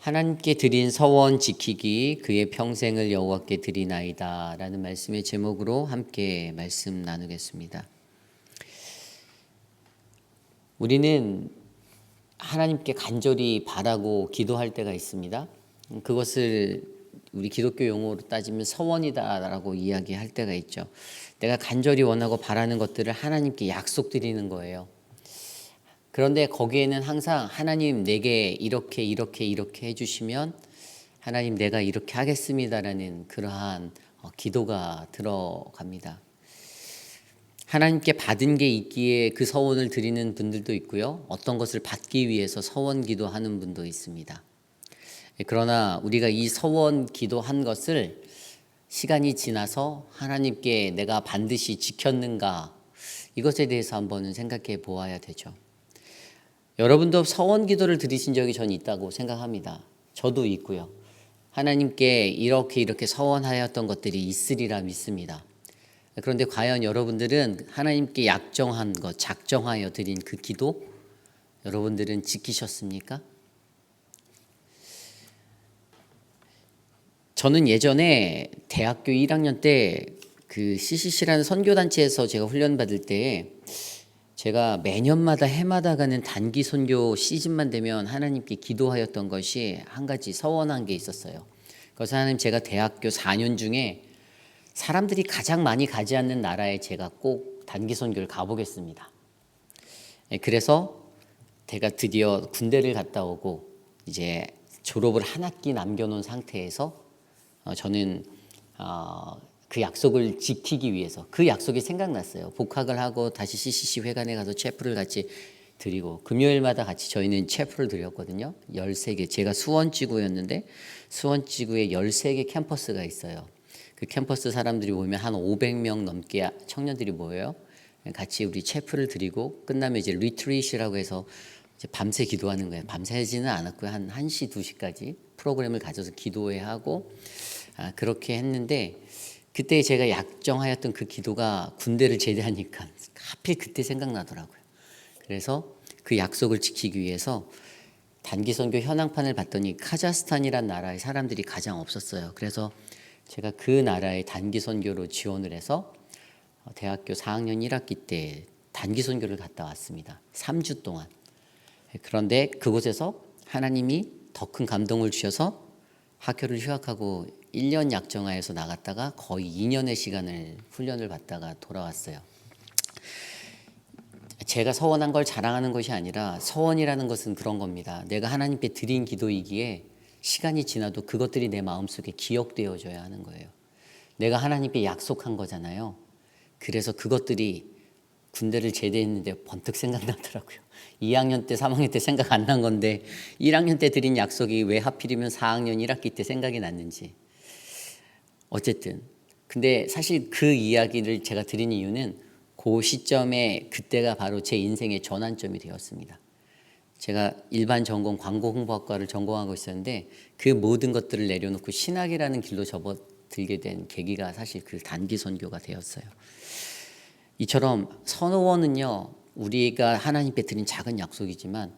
하나님께 드린 서원 지키기 그의 평생을 여호와께 드리나이다 라는 말씀의 제목으로 함께 말씀 나누겠습니다. 우리는 하나님께 간절히 바라고 기도할 때가 있습니다. 그것을 우리 기독교 용어로 따지면 서원이다라고 이야기할 때가 있죠. 내가 간절히 원하고 바라는 것들을 하나님께 약속드리는 거예요. 그런데 거기에는 항상 하나님 내게 이렇게 해주시면 하나님 내가 이렇게 하겠습니다라는 그러한 기도가 들어갑니다. 하나님께 받은 게 있기에 그 서원을 드리는 분들도 있고요. 어떤 것을 받기 위해서 서원 기도하는 분도 있습니다. 그러나 우리가 이 서원 기도한 것을 시간이 지나서 하나님께 내가 반드시 지켰는가, 이것에 대해서 한번 생각해 보아야 되죠. 여러분도 서원 기도를 드리신 적이 전 있다고 생각합니다. 저도 있고요. 하나님께 이렇게 서원하였던 것들이 있으리라 믿습니다. 그런데 과연 여러분들은 하나님께 약정한 것, 작정하여 드린 그 기도, 여러분들은 지키셨습니까? 저는 예전에 대학교 1학년 때 그 CCC라는 선교단체에서 제가 훈련받을 때 제가 매년마다 해마다 가는 단기 선교 시즌만 되면 하나님께 기도하였던 것이 한 가지 서원한 게 있었어요. 그래서 하나님, 제가 대학교 4년 중에 사람들이 가장 많이 가지 않는 나라에 제가 꼭 단기 선교를 가보겠습니다. 그래서 제가 드디어 군대를 갔다 오고 이제 졸업을 한 학기 남겨놓은 상태에서 저는 그 약속을 지키기 위해서, 그 약속이 생각났어요. 복학을 하고 다시 CCC 회관에 가서 체프를 같이 드리고, 금요일마다 같이 저희는 체프를 드렸거든요. 13개. 제가 수원지구였는데 수원지구에 13개 캠퍼스가 있어요. 그 캠퍼스 사람들이 모이면 한 500명 넘게 청년들이 모여요. 같이 우리 체프를 드리고 끝나면 이제 리트리트라고 해서 이제 밤새 기도하는 거예요. 밤새지는 않았고요. 한 1시, 2시까지 프로그램을 가져서 기도회 하고 그렇게 했는데, 그때 제가 약정하였던 그 기도가 군대를 제대하니까 하필 그때 생각나더라고요. 그래서 그 약속을 지키기 위해서 단기 선교 현황판을 봤더니 카자흐스탄이란 나라의 사람들이 가장 없었어요. 그래서 제가 그 나라에 단기 선교로 지원을 해서 대학교 4학년 1학기 때 단기 선교를 갔다 왔습니다. 3주 동안. 그런데 그곳에서 하나님이 더 큰 감동을 주셔서 학교를 휴학하고 1년 약정하에서 나갔다가 거의 2년의 시간을 훈련을 받다가 돌아왔어요. 제가 서원한 걸 자랑하는 것이 아니라, 서원이라는 것은 그런 겁니다. 내가 하나님께 드린 기도이기에 시간이 지나도 그것들이 내 마음속에 기억되어져야 하는 거예요. 내가 하나님께 약속한 거잖아요. 그래서 그것들이 군대를 제대했는데 번뜩 생각나더라고요. 2학년 때 3학년 때 생각 안 난 건데 1학년 때 드린 약속이 왜 하필이면 4학년 1학기 때 생각이 났는지. 어쨌든 근데 사실 그 이야기를 제가 드린 이유는 그 시점에 그때가 바로 제 인생의 전환점이 되었습니다. 제가 일반 전공 광고 홍보학과를 전공하고 있었는데 그 모든 것들을 내려놓고 신학이라는 길로 접어들게 된 계기가 사실 그 단기 선교가 되었어요. 이처럼 서원은요, 우리가 하나님께 드린 작은 약속이지만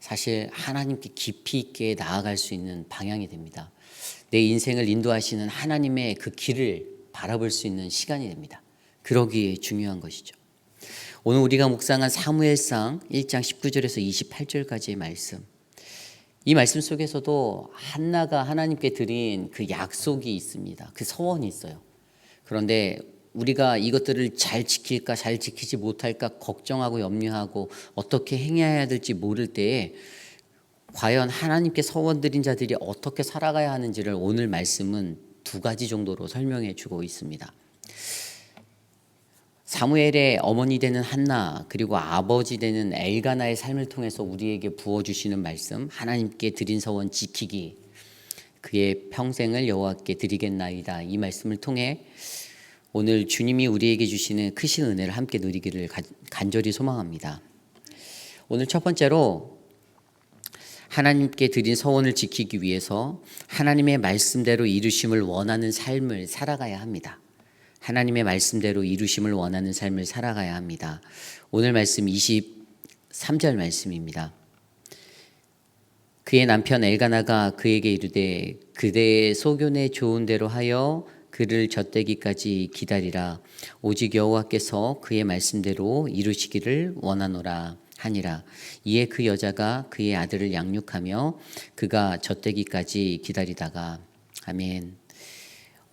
사실 하나님께 깊이 있게 나아갈 수 있는 방향이 됩니다. 내 인생을 인도하시는 하나님의 그 길을 바라볼 수 있는 시간이 됩니다. 그러기에 중요한 것이죠. 오늘 우리가 묵상한 사무엘상 1장 19절에서 28절까지의 말씀, 이 말씀 속에서도 한나가 하나님께 드린 그 약속이 있습니다. 그 서원이 있어요. 그런데 우리가 이것들을 잘 지킬까 잘 지키지 못할까 걱정하고 염려하고 어떻게 행해야 될지 모를 때에 과연 하나님께 서원 드린 자들이 어떻게 살아가야 하는지를 오늘 말씀은 2가지 정도로 설명해 주고 있습니다. 사무엘의 어머니 되는 한나, 그리고 아버지 되는 엘가나의 삶을 통해서 우리에게 부어주시는 말씀, 하나님께 드린 서원 지키기 그의 평생을 여호와께 드리겠나이다, 이 말씀을 통해 오늘 주님이 우리에게 주시는 크신 은혜를 함께 누리기를 간절히 소망합니다. 오늘 첫 번째로 하나님께 드린 서원을 지키기 위해서 하나님의 말씀대로 이루심을 원하는 삶을 살아가야 합니다. 하나님의 말씀대로 이루심을 원하는 삶을 살아가야 합니다. 오늘 말씀 23절 말씀입니다. 그의 남편 엘가나가 그에게 이르되 그대의 소견에 좋은 대로 하여 그를 젖대기까지 기다리라. 오직 여호와께서 그의 말씀대로 이루시기를 원하노라 하니라. 이에 그 여자가 그의 아들을 양육하며 그가 젖대기까지 기다리다가. 아멘.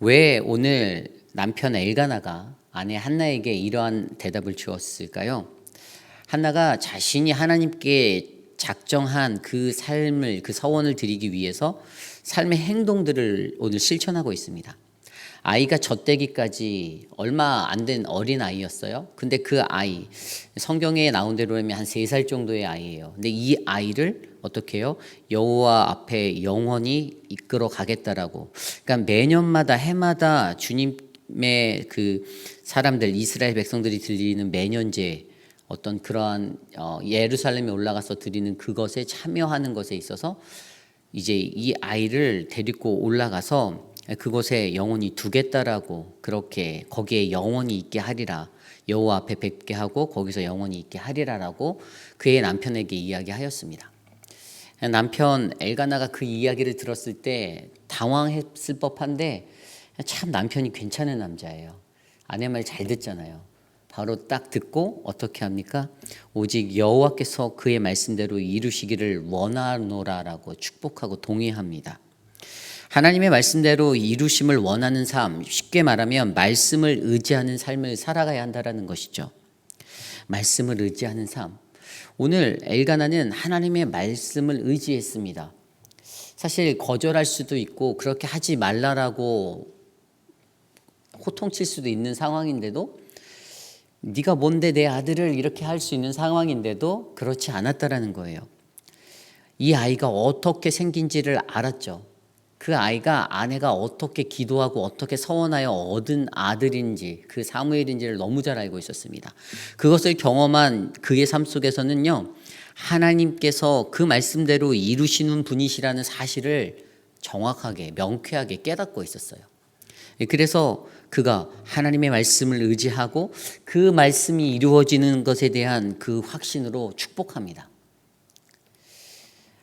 왜 오늘 남편 엘가나가 아내 한나에게 이러한 대답을 주었을까요? 한나가 자신이 하나님께 작정한 그 삶을, 그 서원을 드리기 위해서 삶의 행동들을 오늘 실천하고 있습니다. 아이가 젖대기까지 얼마 안 된 어린 아이였어요. 근데 그 아이, 성경에 나온 대로라면 한 3살 정도의 아이예요. 근데 이 아이를 어떻게 해요? 여호와 앞에 영원히 이끌어 가겠다라고. 그러니까 매년마다 해마다 주님의 그 사람들, 이스라엘 백성들이 드리는 매년제, 어떤 그러한 예루살렘에 올라가서 드리는 그것에 참여하는 것에 있어서 이제 이 아이를 데리고 올라가서 그곳에 영원히 두겠다라고, 그렇게 거기에 영원히 있게 하리라, 여호와 앞에 뵙게 하고 거기서 영원히 있게 하리라라고 그의 남편에게 이야기하였습니다. 남편 엘가나가 그 이야기를 들었을 때 당황했을 법한데 참 남편이 괜찮은 남자예요. 아내 말 잘 듣잖아요. 바로 딱 듣고 어떻게 합니까? 오직 여호와께서 그의 말씀대로 이루시기를 원하노라라고 축복하고 동의합니다. 하나님의 말씀대로 이루심을 원하는 삶, 쉽게 말하면 말씀을 의지하는 삶을 살아가야 한다는 것이죠. 말씀을 의지하는 삶. 오늘 엘가나는 하나님의 말씀을 의지했습니다. 사실 거절할 수도 있고 그렇게 하지 말라라고 호통칠 수도 있는 상황인데도, 네가 뭔데 내 아들을 이렇게 할 수 있는 상황인데도 그렇지 않았다라는 거예요. 이 아이가 어떻게 생긴지를 알았죠. 그 아이가 아내가 어떻게 기도하고 어떻게 서원하여 얻은 아들인지, 그 사무엘인지를 너무 잘 알고 있었습니다. 그것을 경험한 그의 삶 속에서는요, 하나님께서 그 말씀대로 이루시는 분이시라는 사실을 정확하게 명쾌하게 깨닫고 있었어요. 그래서 그가 하나님의 말씀을 의지하고 그 말씀이 이루어지는 것에 대한 그 확신으로 축복합니다.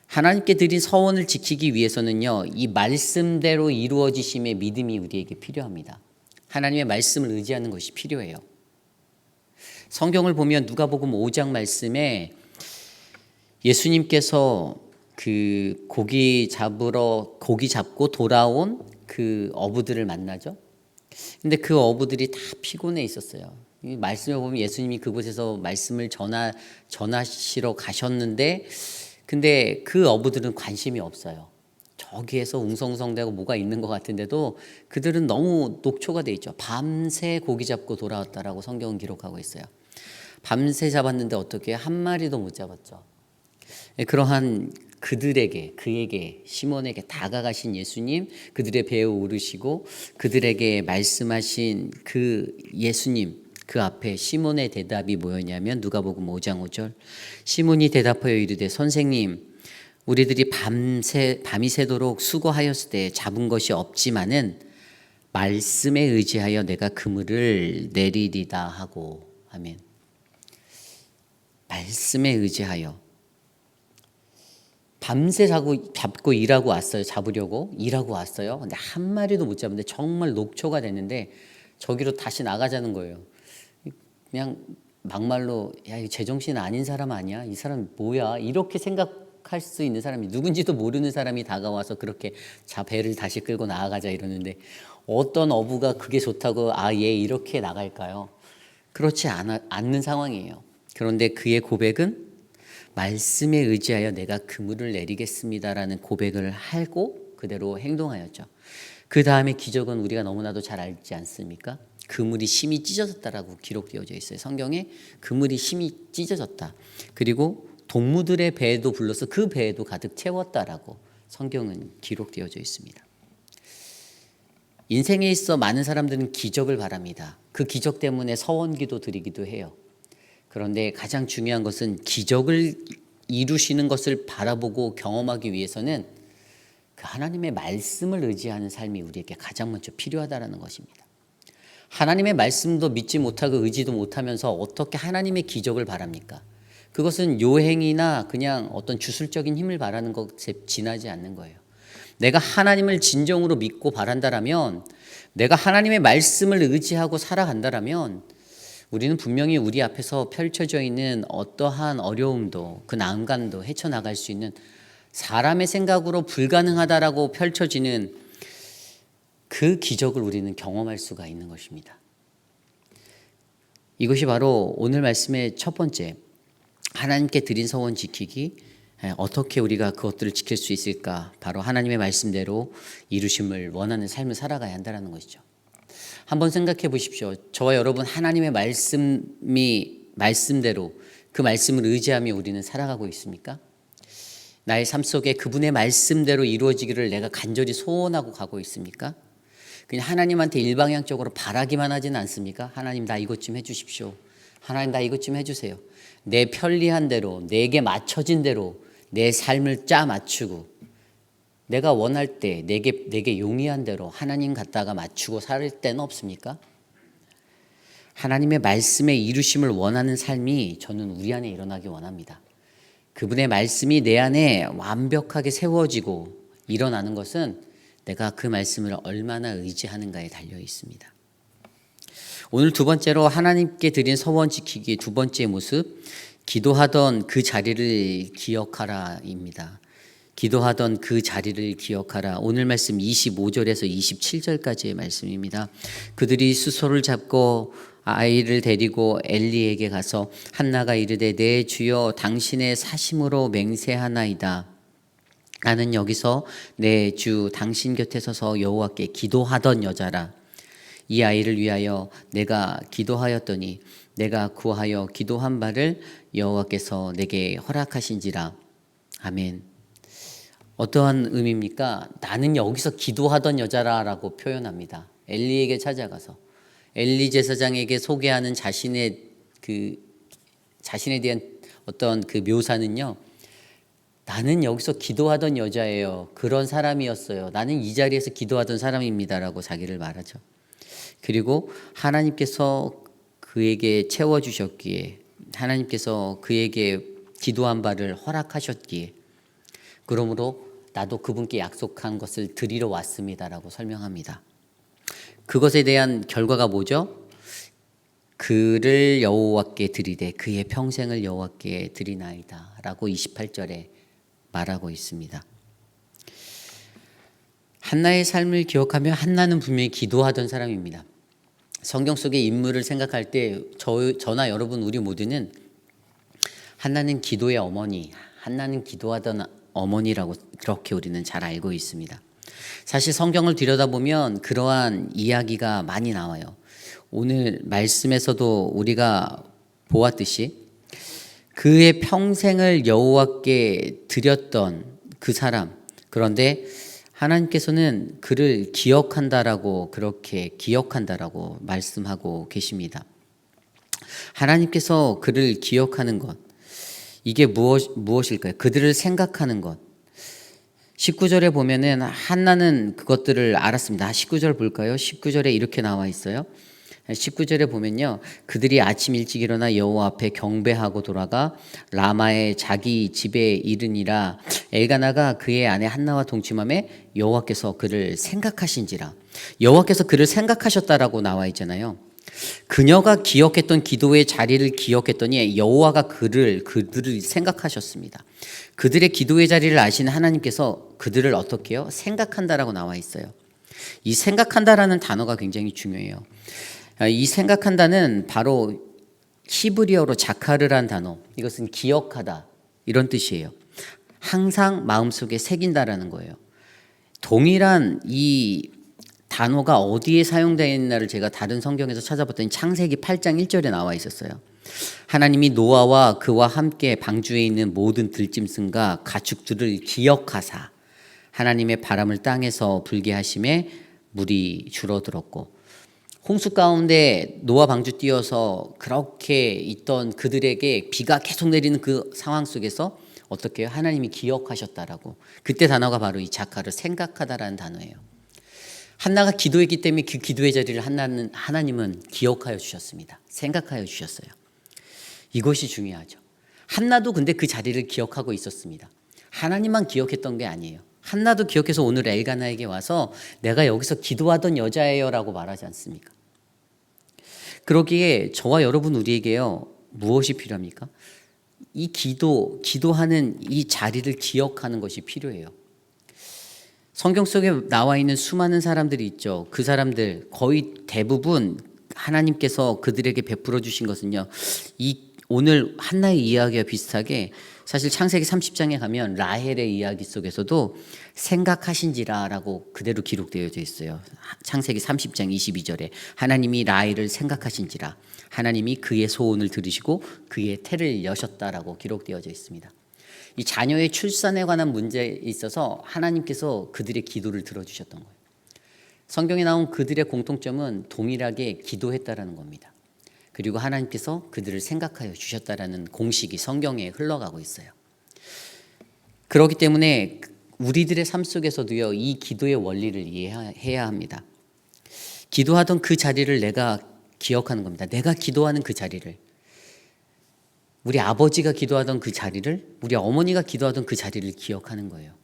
하나님께 드린 서원을 지키기 위해서는요, 이 말씀대로 이루어지심의 믿음이 우리에게 필요합니다. 하나님의 말씀을 의지하는 것이 필요해요. 성경을 보면 누가복음 5장 말씀에 예수님께서 그 고기 잡고 돌아온 그 어부들을 만나죠. 근데 그 어부들이 다 피곤해 있었어요. 이 말씀을 보면 예수님이 그곳에서 말씀을 전하시러 가셨는데, 근데 그 어부들은 관심이 없어요. 저기에서 웅성웅성대고 뭐가 있는 것 같은데도 그들은 너무 녹초가 돼 있죠. 밤새 고기 잡고 돌아왔다라고 성경은 기록하고 있어요. 밤새 잡았는데 어떻게 한 마리도 못 잡았죠. 그러한 그에게 시몬에게 다가가신 예수님, 그들의 배에 오르시고 그들에게 말씀하신 그 예수님, 그 앞에 시몬의 대답이 뭐였냐면 누가복음 5장 5절, 시몬이 대답하여 이르되 선생님, 우리들이 밤이 새도록 수고하였을 때 잡은 것이 없지만은 말씀에 의지하여 내가 그물을 내리리다 하고. 아멘. 말씀에 의지하여 밤새 잡고 일하고 왔어요. 잡으려고 일하고 왔어요. 근데 한 마리도 못 잡는데 정말 녹초가 됐는데 저기로 다시 나가자는 거예요. 그냥 막말로 야, 이 제정신 아닌 사람 아니야? 이 사람 뭐야? 이렇게 생각할 수 있는 사람이, 누군지도 모르는 사람이 다가와서 그렇게 자 배를 다시 끌고 나아가자 이러는데 어떤 어부가 그게 좋다고 얘 이렇게 나갈까요? 그렇지 않는 상황이에요. 그런데 그의 고백은 말씀에 의지하여 내가 그물을 내리겠습니다라는 고백을 하고 그대로 행동하였죠. 그 다음에 기적은 우리가 너무나도 잘 알지 않습니까? 그물이 심히 찢어졌다라고 기록되어져 있어요. 성경에 그물이 심히 찢어졌다. 그리고 동무들의 배도 불러서 그 배에도 가득 채웠다라고 성경은 기록되어져 있습니다. 인생에 있어 많은 사람들은 기적을 바랍니다. 그 기적 때문에 서원기도 드리기도 해요. 그런데 가장 중요한 것은 기적을 이루시는 것을 바라보고 경험하기 위해서는 그 하나님의 말씀을 의지하는 삶이 우리에게 가장 먼저 필요하다는 것입니다. 하나님의 말씀도 믿지 못하고 의지도 못하면서 어떻게 하나님의 기적을 바랍니까? 그것은 요행이나 그냥 어떤 주술적인 힘을 바라는 것에 지나지 않는 거예요. 내가 하나님을 진정으로 믿고 바란다라면, 내가 하나님의 말씀을 의지하고 살아간다라면 우리는 분명히 우리 앞에서 펼쳐져 있는 어떠한 어려움도 그 난간도 헤쳐나갈 수 있는, 사람의 생각으로 불가능하다라고 펼쳐지는 그 기적을 우리는 경험할 수가 있는 것입니다. 이것이 바로 오늘 말씀의 첫 번째, 하나님께 드린 서원 지키기. 어떻게 우리가 그것들을 지킬 수 있을까? 바로 하나님의 말씀대로 이루심을 원하는 삶을 살아가야 한다는 것이죠. 한번 생각해 보십시오. 저와 여러분, 하나님의 말씀대로 그 말씀을 의지하며 우리는 살아가고 있습니까? 나의 삶 속에 그분의 말씀대로 이루어지기를 내가 간절히 소원하고 가고 있습니까? 그냥 하나님한테 일방향적으로 바라기만 하지는 않습니까? 하나님, 나 이것 좀 해주십시오. 하나님, 나 이것 좀 해주세요. 내 편리한 대로, 내게 맞춰진 대로 내 삶을 짜 맞추고, 내가 원할 때 내게 용이한 대로 하나님 갖다가 맞추고 살 때는 없습니까? 하나님의 말씀의 이루심을 원하는 삶이 저는 우리 안에 일어나기 원합니다. 그분의 말씀이 내 안에 완벽하게 세워지고 일어나는 것은 내가 그 말씀을 얼마나 의지하는가에 달려 있습니다. 오늘 두 번째로 하나님께 드린 서원 지키기의 두 번째 모습, 기도하던 그 자리를 기억하라입니다. 기도하던 그 자리를 기억하라. 오늘 말씀 25절에서 27절까지의 말씀입니다. 그들이 수소를 잡고 아이를 데리고 엘리에게 가서 한나가 이르되 내 주여 당신의 사심으로 맹세하나이다. 나는 여기서 내 주 당신 곁에 서서 여호와께 기도하던 여자라. 이 아이를 위하여 내가 기도하였더니 내가 구하여 기도한 바를 여호와께서 내게 허락하신지라. 아멘. 어떠한 의미입니까? 나는 여기서 기도하던 여자라라고 표현합니다. 엘리에게 찾아가서 엘리 제사장에게 소개하는 자신에 대한 어떤 그 묘사는요, 나는 여기서 기도하던 여자예요. 그런 사람이었어요. 나는 이 자리에서 기도하던 사람입니다라고 자기를 말하죠. 그리고 하나님께서 그에게 채워주셨기에, 하나님께서 그에게 기도한 바를 허락하셨기에, 그러므로 나도 그분께 약속한 것을 드리러 왔습니다라고 설명합니다. 그것에 대한 결과가 뭐죠? 그를 여호와께 드리되 그의 평생을 여호와께 드리나이다 라고 28절에 말하고 있습니다. 한나의 삶을 기억하며, 한나는 분명히 기도하던 사람입니다. 성경 속의 인물을 생각할 때 저나 여러분 우리 모두는 한나는 기도의 어머니, 한나는 기도하던 어머니라고 그렇게 우리는 잘 알고 있습니다. 사실 성경을 들여다보면 그러한 이야기가 많이 나와요. 오늘 말씀에서도 우리가 보았듯이 그의 평생을 여호와께 드렸던 그 사람, 그런데 하나님께서는 그를 그렇게 기억한다라고 말씀하고 계십니다. 하나님께서 그를 기억하는 것, 이게 무엇일까요? 그들을 생각하는 것. 19절에 보면은 한나는 그것들을 알았습니다. 19절 볼까요? 19절에 이렇게 나와 있어요. 19절에 보면요, 그들이 아침 일찍 일어나 여호와 앞에 경배하고 돌아가 라마의 자기 집에 이르니라. 엘가나가 그의 아내 한나와 동침함에 여호와께서 그를 생각하신지라. 여호와께서 그를 생각하셨다라고 나와 있잖아요. 그녀가 기억했던 기도의 자리를 기억했더니 여호와가 그들을 생각하셨습니다. 그들의 기도의 자리를 아시는 하나님께서 그들을 어떻게 해요? 생각한다라고 나와 있어요. 이 생각한다라는 단어가 굉장히 중요해요. 이 생각한다는 바로 히브리어로 자카르란 단어, 이것은 기억하다 이런 뜻이에요. 항상 마음속에 새긴다라는 거예요. 동일한 이 단어가 어디에 사용되어 있나를 제가 다른 성경에서 찾아봤더니 창세기 8장 1절에 나와 있었어요. 하나님이 노아와 그와 함께 방주에 있는 모든 들짐승과 가축들을 기억하사 하나님의 바람을 땅에서 불게 하심에 물이 줄어들었고, 홍수 가운데 노아 방주 띄어서 그렇게 있던 그들에게 비가 계속 내리는 그 상황 속에서 어떻게 해요? 하나님이 기억하셨다라고. 그때 단어가 바로 이 자카를 생각하다라는 단어예요. 한나가 기도했기 때문에 그 기도의 자리를 하나님은 기억하여 주셨습니다. 생각하여 주셨어요. 이것이 중요하죠. 한나도 근데 그 자리를 기억하고 있었습니다. 하나님만 기억했던 게 아니에요. 한나도 기억해서 오늘 엘가나에게 와서 내가 여기서 기도하던 여자예요라고 말하지 않습니까? 그러기에 저와 여러분 우리에게요, 무엇이 필요합니까? 이 기도하는 이 자리를 기억하는 것이 필요해요. 성경 속에 나와 있는 수많은 사람들이 있죠. 그 사람들 거의 대부분 하나님께서 그들에게 베풀어 주신 것은요, 오늘 한나의 이야기와 비슷하게 사실 창세기 30장에 가면 라헬의 이야기 속에서도 생각하신지라라고 그대로 기록되어 있어요. 창세기 30장 22절에 하나님이 라헬을 생각하신지라, 하나님이 그의 소원을 들으시고 그의 태를 여셨다라고 기록되어져 있습니다. 이 자녀의 출산에 관한 문제에 있어서 하나님께서 그들의 기도를 들어주셨던 거예요. 성경에 나온 그들의 공통점은 동일하게 기도했다라는 겁니다. 그리고 하나님께서 그들을 생각하여 주셨다라는 공식이 성경에 흘러가고 있어요. 그렇기 때문에 우리들의 삶 속에서도요, 이 기도의 원리를 이해해야 합니다. 기도하던 그 자리를 내가 기억하는 겁니다. 내가 기도하는 그 자리를, 우리 아버지가 기도하던 그 자리를, 우리 어머니가 기도하던 그 자리를 기억하는 거예요.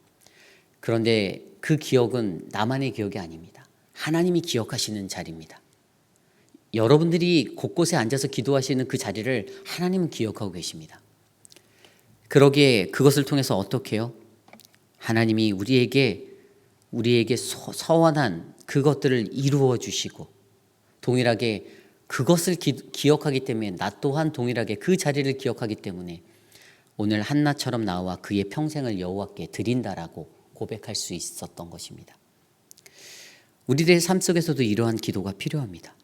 그런데 그 기억은 나만의 기억이 아닙니다. 하나님이 기억하시는 자리입니다. 여러분들이 곳곳에 앉아서 기도하시는 그 자리를 하나님은 기억하고 계십니다. 그러기에 그것을 통해서 어떻게 해요? 하나님이 우리에게 서원한 그것들을 이루어 주시고, 동일하게 그것을 기억하기 때문에 나 또한 동일하게 그 자리를 기억하기 때문에 오늘 한나처럼 나와 그의 평생을 여호와께 드린다라고 고백할 수 있었던 것입니다. 우리들의 삶 속에서도 이러한 기도가 필요합니다.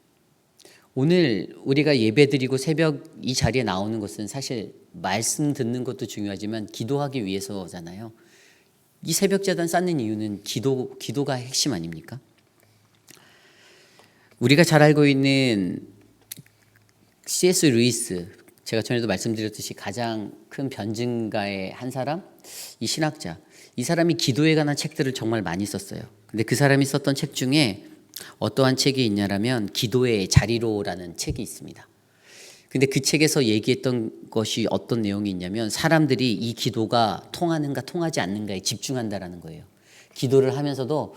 오늘 우리가 예배드리고 새벽 이 자리에 나오는 것은 사실 말씀 듣는 것도 중요하지만 기도하기 위해서잖아요. 이 새벽 제단 쌓는 이유는 기도가 핵심 아닙니까? 우리가 잘 알고 있는 C.S. 루이스, 제가 전에도 말씀드렸듯이 가장 큰 변증가의 한 사람, 이 신학자, 이 사람이 기도에 관한 책들을 정말 많이 썼어요. 근데 그 사람이 썼던 책 중에 어떠한 책이 있냐라면 기도의 자리로라는 책이 있습니다. 근데 그 책에서 얘기했던 것이 어떤 내용이 있냐면 사람들이 이 기도가 통하는가 통하지 않는가에 집중한다라는 거예요. 기도를 하면서도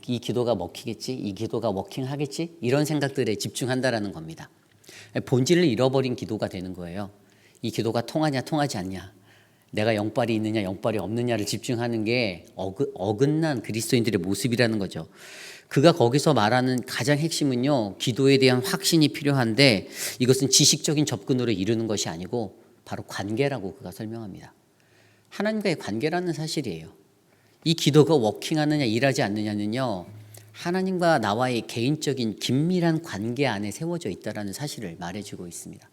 이 기도가 먹히겠지, 이 기도가 워킹하겠지, 이런 생각들에 집중한다라는 겁니다. 본질을 잃어버린 기도가 되는 거예요. 이 기도가 통하냐 통하지 않냐, 내가 영빨이 있느냐 영빨이 없느냐를 집중하는 게 어긋난 그리스도인들의 모습이라는 거죠. 그가 거기서 말하는 가장 핵심은요, 기도에 대한 확신이 필요한데 이것은 지식적인 접근으로 이루는 것이 아니고 바로 관계라고 그가 설명합니다. 하나님과의 관계라는 사실이에요. 이 기도가 워킹하느냐 일하지 않느냐는요, 하나님과 나와의 개인적인 긴밀한 관계 안에 세워져 있다는 사실을 말해주고 있습니다.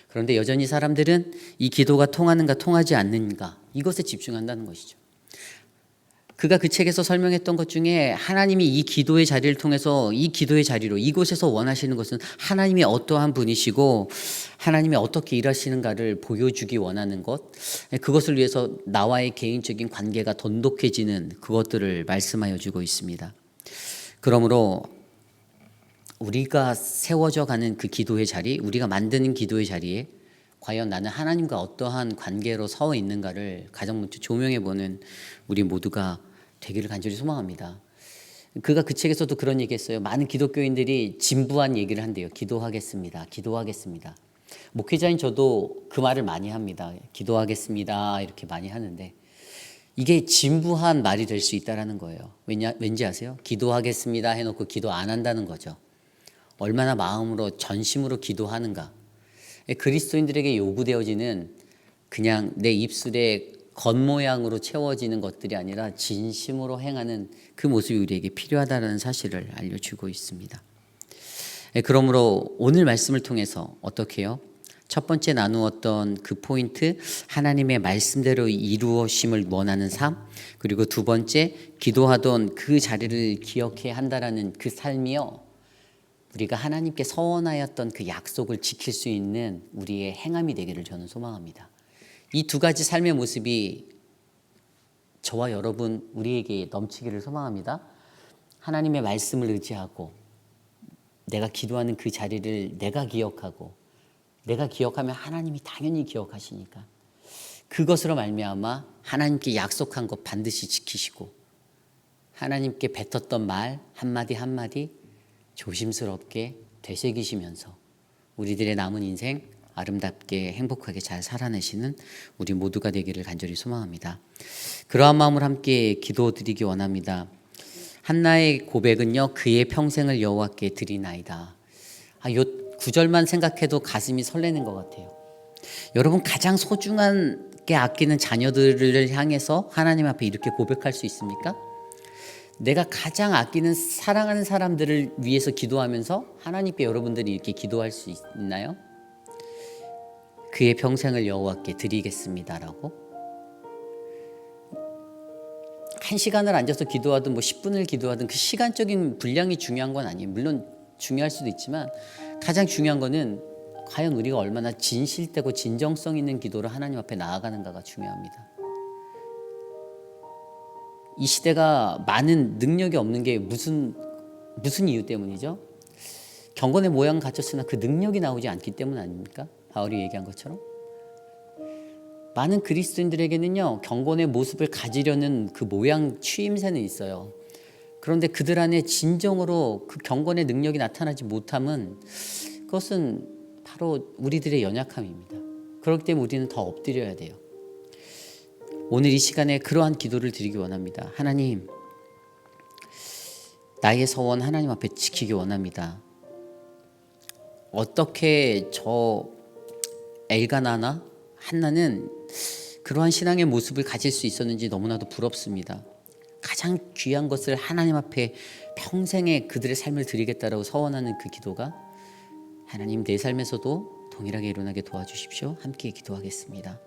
그런데 여전히 사람들은 이 기도가 통하는가 통하지 않는가 이것에 집중한다는 것이죠. 그가 그 책에서 설명했던 것 중에 하나님이 이 기도의 자리를 통해서 이 기도의 자리로 이곳에서 원하시는 것은 하나님이 어떠한 분이시고 하나님이 어떻게 일하시는가를 보여주기 원하는 것, 그것을 위해서 나와의 개인적인 관계가 돈독해지는 그것들을 말씀하여 주고 있습니다. 그러므로 우리가 세워져 가는 그 기도의 자리, 우리가 만드는 기도의 자리에 과연 나는 하나님과 어떠한 관계로 서 있는가를 가장 먼저 조명해 보는 우리 모두가 되기를 간절히 소망합니다. 그가 그 책에서도 그런 얘기했어요. 많은 기독교인들이 진부한 얘기를 한대요. 기도하겠습니다. 기도하겠습니다. 목회자인 저도 그 말을 많이 합니다. 기도하겠습니다. 이렇게 많이 하는데 이게 진부한 말이 될 수 있다는 거예요. 왠지 아세요? 기도하겠습니다 해놓고 기도 안 한다는 거죠. 얼마나 마음으로 전심으로 기도하는가. 그리스도인들에게 요구되어지는 그냥 내 입술에 겉모양으로 채워지는 것들이 아니라 진심으로 행하는 그 모습이 우리에게 필요하다는 사실을 알려주고 있습니다. 그러므로 오늘 말씀을 통해서 어떻게 해요? 첫 번째 나누었던 그 포인트, 하나님의 말씀대로 이루어심을 원하는 삶, 그리고 두 번째 기도하던 그 자리를 기억해야 한다라는 그 삶이요, 우리가 하나님께 서원하였던 그 약속을 지킬 수 있는 우리의 행함이 되기를 저는 소망합니다. 이 두 가지 삶의 모습이 저와 여러분 우리에게 넘치기를 소망합니다. 하나님의 말씀을 의지하고 내가 기도하는 그 자리를 내가 기억하고, 내가 기억하면 하나님이 당연히 기억하시니까 그것으로 말미암아 하나님께 약속한 것 반드시 지키시고 하나님께 뱉었던 말 한마디 한마디 조심스럽게 되새기시면서 우리들의 남은 인생 아름답게 행복하게 잘 살아내시는 우리 모두가 되기를 간절히 소망합니다. 그러한 마음을 함께 기도드리기 원합니다. 한나의 고백은요, 그의 평생을 여호와께 드리나이다. 요 구절만 생각해도 가슴이 설레는 것 같아요. 여러분, 가장 소중하게 아끼는 자녀들을 향해서 하나님 앞에 이렇게 고백할 수 있습니까? 내가 가장 아끼는 사랑하는 사람들을 위해서 기도하면서 하나님께 여러분들이 이렇게 기도할 수 있나요? 그의 평생을 여호와께 드리겠습니다라고. 1시간을 앉아서 기도하든 10분을 기도하든 그 시간적인 분량이 중요한 건 아니에요. 물론 중요할 수도 있지만 가장 중요한 거는 과연 우리가 얼마나 진실되고 진정성 있는 기도로 하나님 앞에 나아가는가가 중요합니다. 이 시대가 많은 능력이 없는 게 무슨 이유 때문이죠? 경건의 모양을 갖췄으나 그 능력이 나오지 않기 때문 아닙니까? 바울이 얘기한 것처럼. 많은 그리스도인들에게는요, 경건의 모습을 가지려는 그 모양 취임새는 있어요. 그런데 그들 안에 진정으로 그 경건의 능력이 나타나지 못함은 그것은 바로 우리들의 연약함입니다. 그렇기 때문에 우리는 더 엎드려야 돼요. 오늘 이 시간에 그러한 기도를 드리기 원합니다. 하나님, 나의 서원 하나님 앞에 지키기 원합니다. 어떻게 저 엘가나나 한나는 그러한 신앙의 모습을 가질 수 있었는지 너무나도 부럽습니다. 가장 귀한 것을 하나님 앞에 평생에 그들의 삶을 드리겠다라고 서원하는 그 기도가 하나님 내 삶에서도 동일하게 일어나게 도와주십시오. 함께 기도하겠습니다.